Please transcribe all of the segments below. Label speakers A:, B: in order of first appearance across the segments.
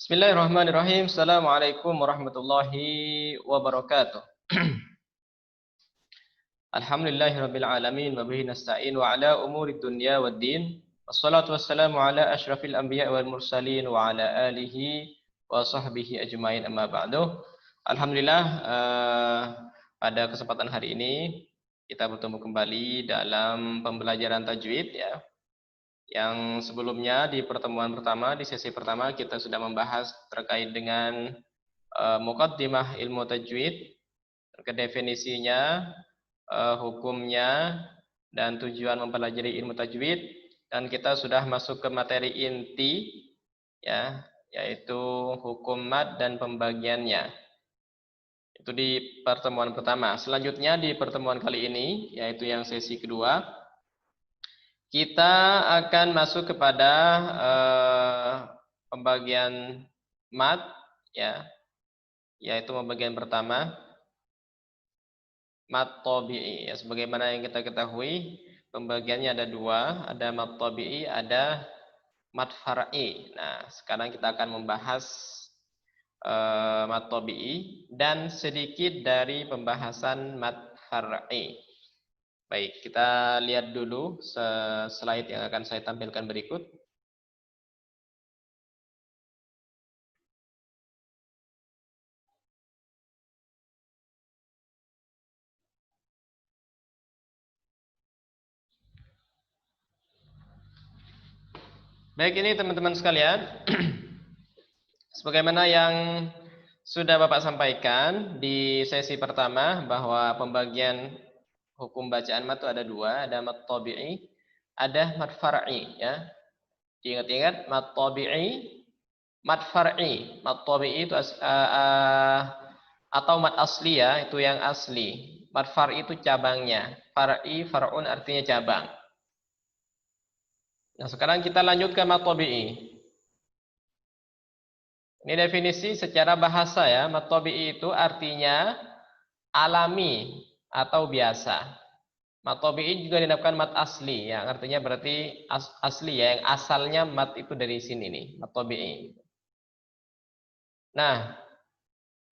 A: Bismillahirrahmanirrahim. Assalamualaikum warahmatullahi wabarakatuh. Alhamdulillahirabbil alamin wa bihi nasta'in wa ala umurid dunya waddin. Wassalatu wassalamu ala asyrafil anbiya wal mursalin wa ala alihi wa sahbihi ajmain amma ba'du. Alhamdulillah pada kesempatan hari ini kita bertemu kembali dalam pembelajaran tajwid ya. Yang sebelumnya di pertemuan pertama, di sesi pertama kita sudah membahas terkait dengan muqaddimah ilmu tajwid, definisinya, hukumnya, dan tujuan mempelajari ilmu tajwid. Dan kita sudah masuk ke materi inti, ya, yaitu hukum mad dan pembagiannya. Itu di pertemuan pertama. Selanjutnya di pertemuan kali ini, yaitu yang sesi kedua, kita akan masuk kepada pembagian mad, ya, yaitu pembagian pertama mad tabi'i. Ya, sebagaimana yang kita ketahui, pembagiannya ada dua, ada mad tabi'i, ada mad far'i. Nah, sekarang kita akan membahas mad tabi'i dan sedikit dari pembahasan mad far'i. Baik, kita lihat dulu slide yang akan saya tampilkan berikut. Baik, ini teman-teman sekalian, sebagaimana yang sudah Bapak sampaikan di sesi pertama, bahwa pembagian hukum bacaan mad itu ada dua, ada mad tabi'i, ada mad far'i, ya. Diingat-ingat, mad tabi'i, mad far'i. Mad tabi'i itu atau mad asli, ya, itu yang asli. Mad far'i itu cabangnya. Far'i, far'un artinya cabang. Nah, sekarang kita lanjut ke mad tabi'i. Ini definisi secara bahasa, ya. Mad tabi'i itu artinya alami atau biasa. Mad tabi'i juga dinamakan mad asli, yang artinya berarti asli, ya, yang asalnya mad itu dari sini nih, mad tabi'i. Nah,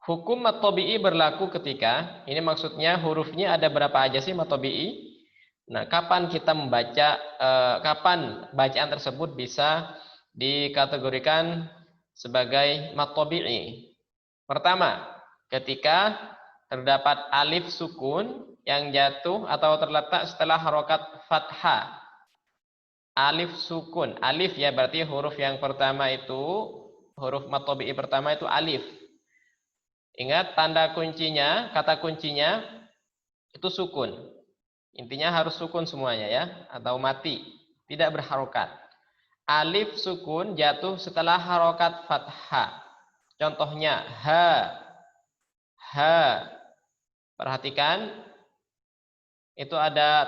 A: hukum mad tabi'i berlaku ketika, ini maksudnya hurufnya ada berapa aja sih mad tabi'i? Nah, kapan kita membaca, kapan bacaan tersebut bisa dikategorikan sebagai mad tabi'i? Pertama, ketika terdapat alif sukun yang jatuh atau terletak setelah harokat fathah. Alif sukun, alif, ya, berarti huruf yang pertama itu, huruf mad tabi'i pertama itu alif. Ingat, tanda kuncinya, kata kuncinya itu sukun. Intinya harus sukun semuanya, ya, atau mati, tidak berharokat. Alif sukun jatuh setelah harokat fathah. Contohnya ha, ha. Perhatikan, itu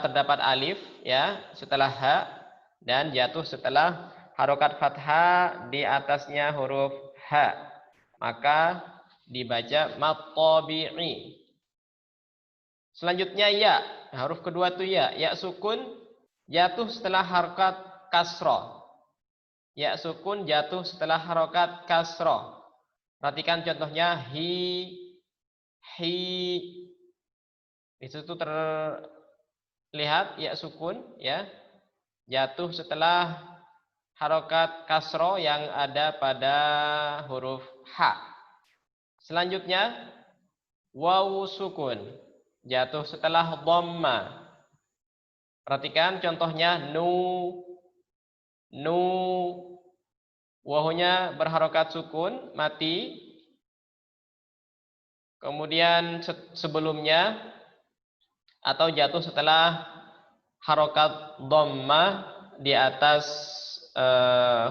A: terdapat alif, ya, setelah ha, dan jatuh setelah harokat fathah di atasnya huruf ha, maka dibaca mad tabi'i. Selanjutnya ya, huruf kedua itu ya, ya sukun jatuh setelah harokat kasroh. Ya sukun jatuh setelah harokat kasroh. Perhatikan contohnya hi, hi. Di situ terlihat ya sukun, ya, jatuh setelah harokat kasroh yang ada pada huruf ha. Selanjutnya waw sukun jatuh setelah dhamma. Perhatikan contohnya nu, nu. Wawnya berharokat sukun, mati. Kemudian sebelumnya atau jatuh setelah harokat dhamma di atas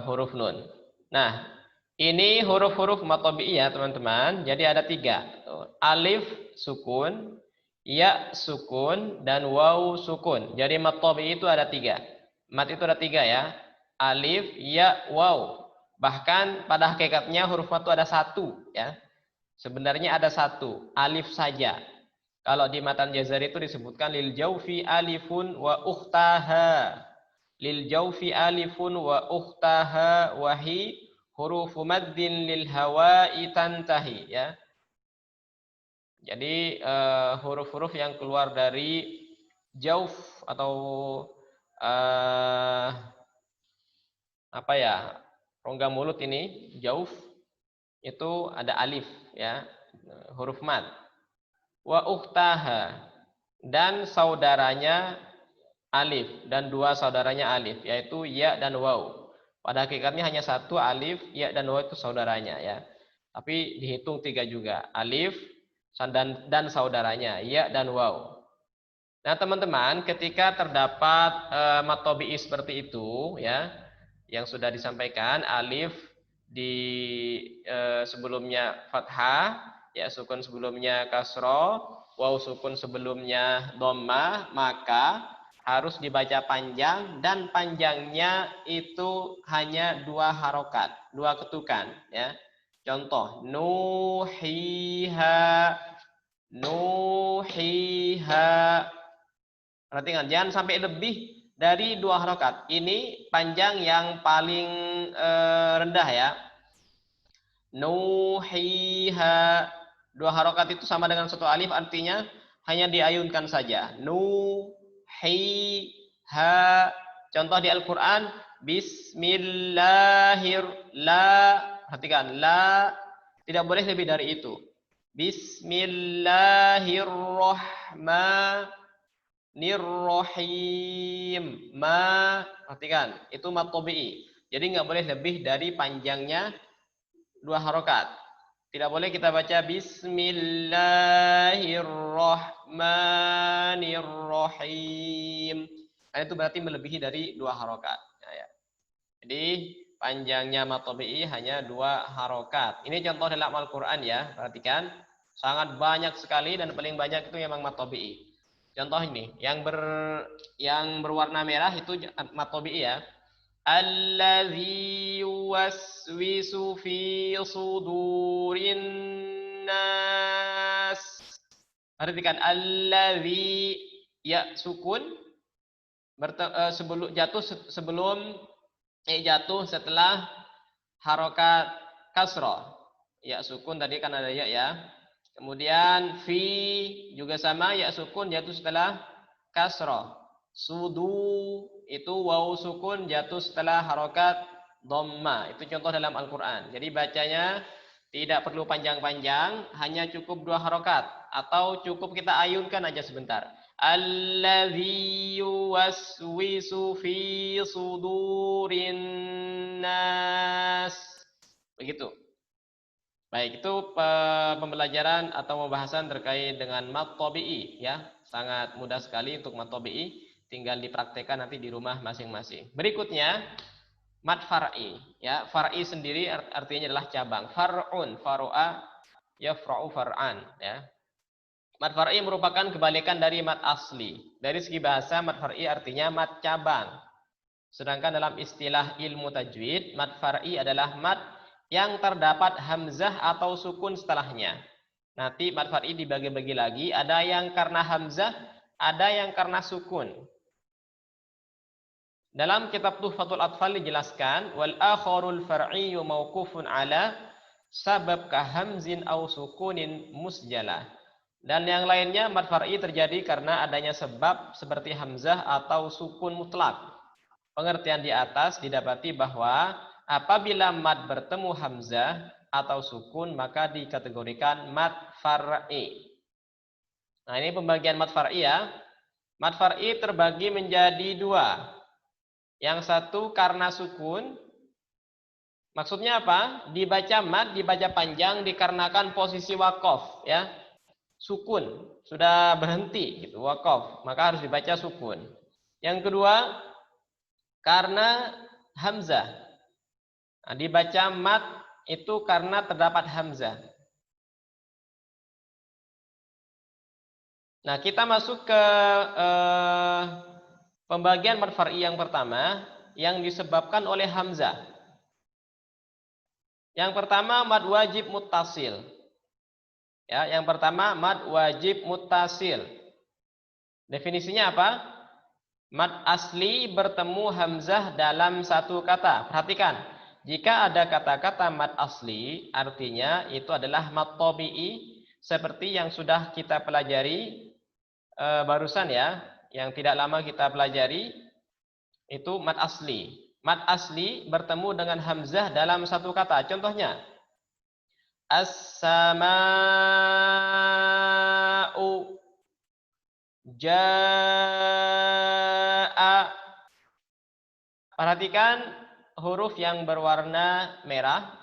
A: huruf nun. Nah, ini huruf-huruf mad tabi'i, ya, teman-teman. Jadi ada tiga. Alif sukun, ya sukun, dan waw sukun. Jadi mad tabi'i itu ada tiga. Mad itu ada tiga, ya. Alif, ya, waw. Bahkan pada hakikatnya huruf mad itu ada satu, ya. Sebenarnya ada satu, alif saja. Kalau di matan Jazari itu disebutkan lil jaufi alifun wa ukhtaha. Lil jaufi alifun wa ukhtaha wahi hurufu maddin lil hawa'i tantahi, ya. Jadi huruf-huruf yang keluar dari jauf atau apa ya, rongga mulut ini, jauf, itu ada alif, ya, huruf mad. Wa ukhtaha, dan saudaranya alif, dan dua saudaranya alif, yaitu ya dan waw. Pada hakikatnya hanya satu alif, ya dan waw itu saudaranya, ya. Tapi dihitung tiga juga, alif dan saudaranya, ya dan waw. Nah teman-teman, ketika terdapat mad tabi'i seperti itu, ya, yang sudah disampaikan, alif di sebelumnya fathah, ya, sukun sebelumnya kasroh, waw sukun sebelumnya dhammah, maka harus dibaca panjang, dan panjangnya itu hanya 2 harokat, 2 ketukan, ya. Contoh, nuhiha, nuhiha. Perhatikan, jangan sampai lebih dari 2 harokat. Ini panjang yang paling rendah, ya. Nuhiha. 2 harokat itu sama dengan 1 alif, artinya hanya diayunkan saja. Nuhiha. Contoh di Al-Quran, Perhatikan, la tidak boleh lebih dari itu. Bismillahirrahmanirrahim. Perhatikan, itu mad tabi'i. Jadi nggak boleh lebih dari panjangnya 2 harokat. Tidak boleh kita baca Bismillahirrahmanirrahim. Karena itu berarti melebihi dari 2 harokat. Ya. Jadi panjangnya mad tabi'i hanya 2 harokat. Ini contoh dalam Al-Quran, ya. Perhatikan, sangat banyak sekali, dan paling banyak itu memang mad tabi'i. Contoh ini, yang berwarna merah itu mad tabi'i, ya. Allazi yuwaswisu fi sudurin nas. Perhatikan, allazi, ya sukun sebelum jatuh setelah harokat kasroh. Ya sukun tadi kan ada ya, ya. Kemudian fi juga sama, ya sukun jatuh setelah kasroh. Sudu itu waw sukun jatuh setelah harokat dhamma. Itu contoh dalam Al-Quran. Jadi bacanya tidak perlu panjang-panjang, hanya cukup 2 harokat, atau cukup kita ayunkan aja sebentar. Allazi yuwaswisu fi sudurin nas. Begitu. Baik, itu pembelajaran atau pembahasan terkait dengan mad tabi'i, ya. Sangat mudah sekali untuk mad tabi'i, tinggal dipraktekkan nanti di rumah masing-masing. Berikutnya mad far'i, ya. Far'i sendiri artinya adalah cabang. Far'un, faru'a, yafra'u far'an, ya. Mad far'i merupakan kebalikan dari mad asli. Dari segi bahasa, mad far'i artinya mad cabang. Sedangkan dalam istilah ilmu tajwid, mad far'i adalah mad yang terdapat hamzah atau sukun setelahnya. Nanti mad far'i dibagi-bagi lagi, ada yang karena hamzah, ada yang karena sukun. Dalam kitab Tuhfatul Atfal dijelaskan, wal akharul far'iyyu mauqufun ala sabab ka hamzin aw sukunin musjalah. Dan yang lainnya mad far'i terjadi karena adanya sebab seperti hamzah atau sukun mutlak. Pengertian di atas didapati bahwa apabila mad bertemu hamzah atau sukun maka dikategorikan mad far'i. Nah, ini pembagian mad far'i, ya. Mad far'i terbagi menjadi 2. Yang satu karena sukun. Maksudnya apa? Dibaca mad, dibaca panjang dikarenakan posisi wakof, ya. Sukun, sudah berhenti gitu, wakof, maka harus dibaca sukun. Yang kedua karena hamzah. Nah, dibaca mad itu karena terdapat hamzah. Nah, kita masuk ke pembagian mad far'i yang pertama yang disebabkan oleh hamzah. Yang pertama mad wajib muttasil. Ya, yang pertama mad wajib muttasil. Definisinya apa? Mad asli bertemu hamzah dalam satu kata. Perhatikan, Jika ada kata-kata mad asli, artinya itu adalah mad tabi'i seperti yang sudah kita pelajari barusan ya, yang tidak lama kita pelajari itu mad asli. Mad asli bertemu dengan hamzah dalam satu kata. Contohnya, as-sama'u, ja'a. Perhatikan huruf yang berwarna merah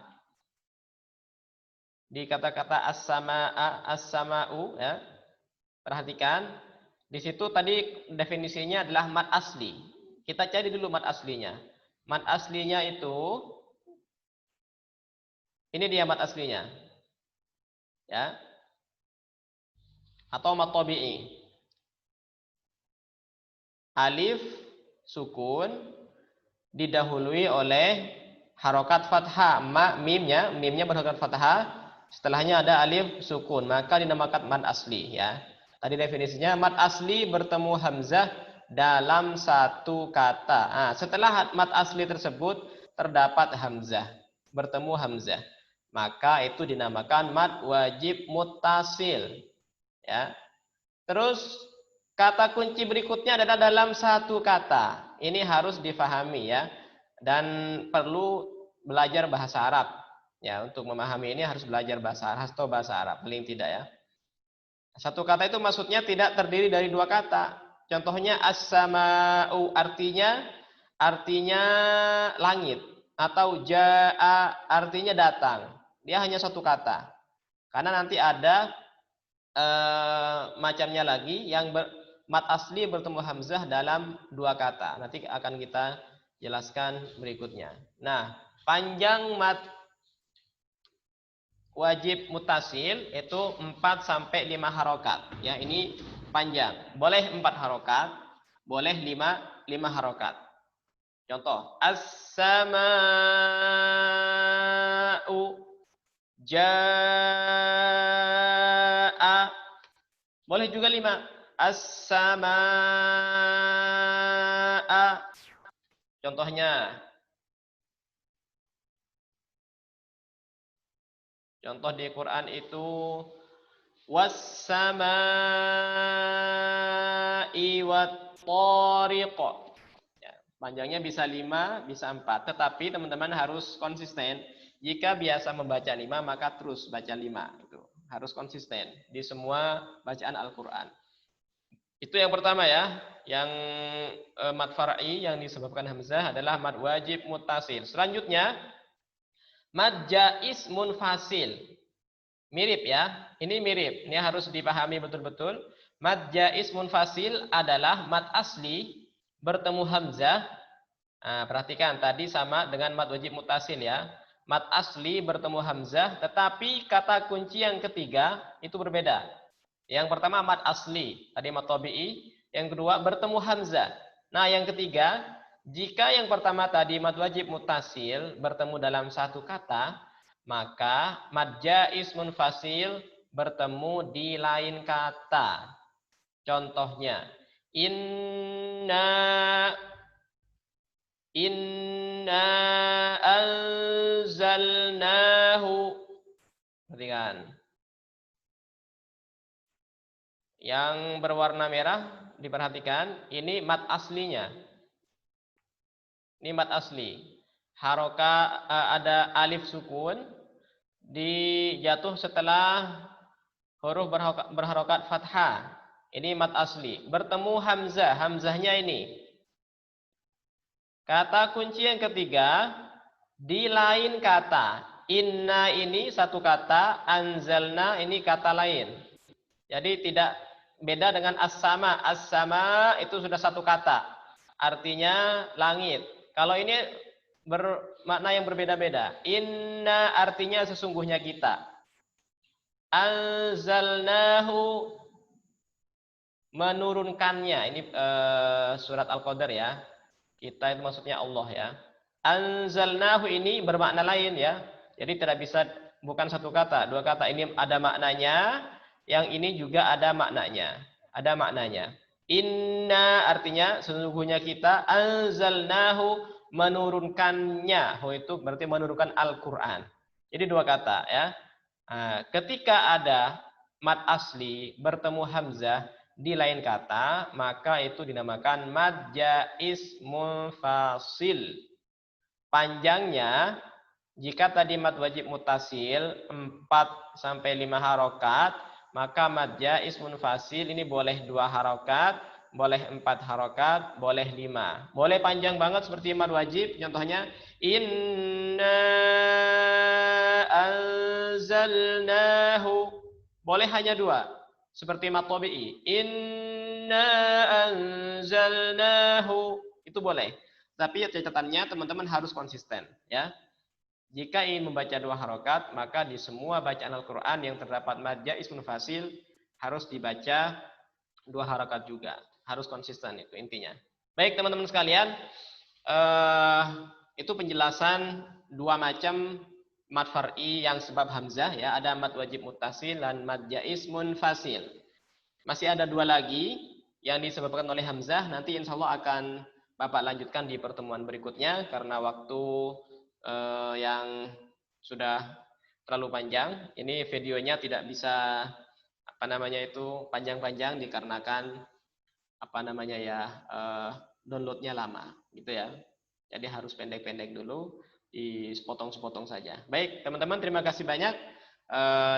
A: di kata-kata as-sama'a, as-sama'u ya. Perhatikan di situ tadi definisinya adalah mad asli. Kita cari dulu mad aslinya. Mad aslinya itu ini dia mad aslinya. Ya. Atau mad tabi'i. Alif sukun didahului oleh harokat fathah. Mimnya berharokat fathah. Setelahnya ada alif sukun, maka dinamakan mad asli ya. Tadi definisinya mad asli bertemu hamzah dalam satu kata. Nah, setelah mad asli tersebut terdapat hamzah, bertemu hamzah, maka itu dinamakan mad wajib muttasil ya. Terus kata kunci berikutnya adalah dalam satu kata. Ini harus difahami ya, dan perlu belajar bahasa Arab. Ya, untuk memahami ini harus belajar bahasa Arab atau bahasa Arab, paling tidak ya. Satu kata itu maksudnya tidak terdiri dari dua kata. Contohnya as-sama'u artinya langit, atau ja'a artinya datang. Dia hanya satu kata. Karena nanti ada macamnya lagi yang mad asli bertemu hamzah dalam dua kata. Nanti akan kita jelaskan berikutnya. Nah, panjang mad wajib mutasil itu 4 sampai 5 harokat. Ya, ini panjang. Boleh 4 harokat, boleh 5 harokat. Contoh, as-sama'u ja'a. Boleh juga 5. As-sama'a. Contohnya, contoh di Quran itu was-sama'i wat-tariq. Ya, panjangnya bisa 5, bisa 4. Tetapi teman-teman harus konsisten. Jika biasa membaca 5, maka terus baca 5. Itu harus konsisten di semua bacaan Al-Quran. Itu yang pertama ya. Yang mad far'i yang disebabkan hamzah adalah mad wajib muttasil. Selanjutnya, mad jaiz munfasil. Mirip ya. Ini mirip. Ini harus dipahami betul-betul. Mad jaiz munfasil adalah mad asli bertemu hamzah. Nah, perhatikan tadi sama dengan mad wajib muttasil ya. Mad asli bertemu hamzah, tetapi kata kunci yang ketiga itu berbeda. Yang pertama mad asli, tadi mad tabi'i. Yang kedua bertemu hamzah. Nah, yang ketiga, jika yang pertama tadi mad wajib muttasil bertemu dalam satu kata, maka mad jaiz munfasil bertemu di lain kata. Contohnya, inna anzalnahu. Perhatikan. Yang berwarna merah diperhatikan, ini mad aslinya. Ini mad asli. Haroka ada alif sukun dijatuh setelah huruf berharokat fathah. Ini mad asli. Bertemu hamzah, hamzahnya ini. Kata kunci yang ketiga di lain kata. Inna ini satu kata, anzalna ini kata lain. Jadi tidak beda dengan as-sama. As-sama itu sudah satu kata. Artinya langit. Kalau ini bermakna yang berbeda-beda. Inna artinya sesungguhnya kita. Anzalnahu menurunkannya. Ini surat Al-Qadar ya. Kita itu maksudnya Allah ya. Anzalnahu ini bermakna lain ya. Jadi tidak bisa bukan satu kata, dua kata. Ini ada maknanya, yang ini juga ada maknanya. Ada maknanya. Inna artinya sesungguhnya kita, anzalnahu menurunkannya. Itu berarti menurunkan Al-Quran. Jadi dua kata ya. Ketika ada mad asli bertemu hamzah di lain kata, maka itu dinamakan mad jaiz munfasil. Panjangnya, jika tadi mad wajib mutasil 4 sampai 5 harokat, maka mad jaiz munfasil ini boleh 2 harokat, boleh 4 harokat, boleh 5. Boleh panjang banget seperti mad wajib, contohnya inna anzalnahu. Boleh hanya 2, seperti mad tabi'i. Inna anzalnahu. Itu boleh. Tapi catatannya teman-teman harus konsisten ya. Jika ingin membaca 2 harokat, maka di semua bacaan Al-Quran yang terdapat mad jaiz munfasil harus dibaca 2 harokat juga. Harus konsisten, itu intinya. Baik teman-teman sekalian, itu penjelasan 2 macam mad far'i yang sebab hamzah ya. Ada mad wajib muttasil dan mad jaiz munfasil. Masih ada 2 lagi yang disebabkan oleh hamzah. Nanti insya Allah akan Bapak lanjutkan di pertemuan berikutnya karena waktu yang sudah terlalu panjang. Ini videonya tidak bisa panjang-panjang dikarenakan downloadnya lama gitu ya. Jadi harus pendek-pendek dulu, sepotong-sepotong saja. Baik teman-teman, terima kasih banyak.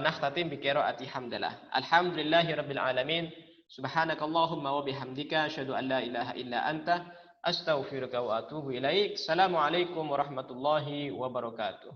A: Nakhtatim bi qiraati hamdalah. Alhamdulillahirabbil alamin. Subhanakallahumma wa bihamdika asyhadu an la ilaha illa anta astaghfiruka wa atubu ilaik. Assalamualaikum warahmatullahi wabarakatuh.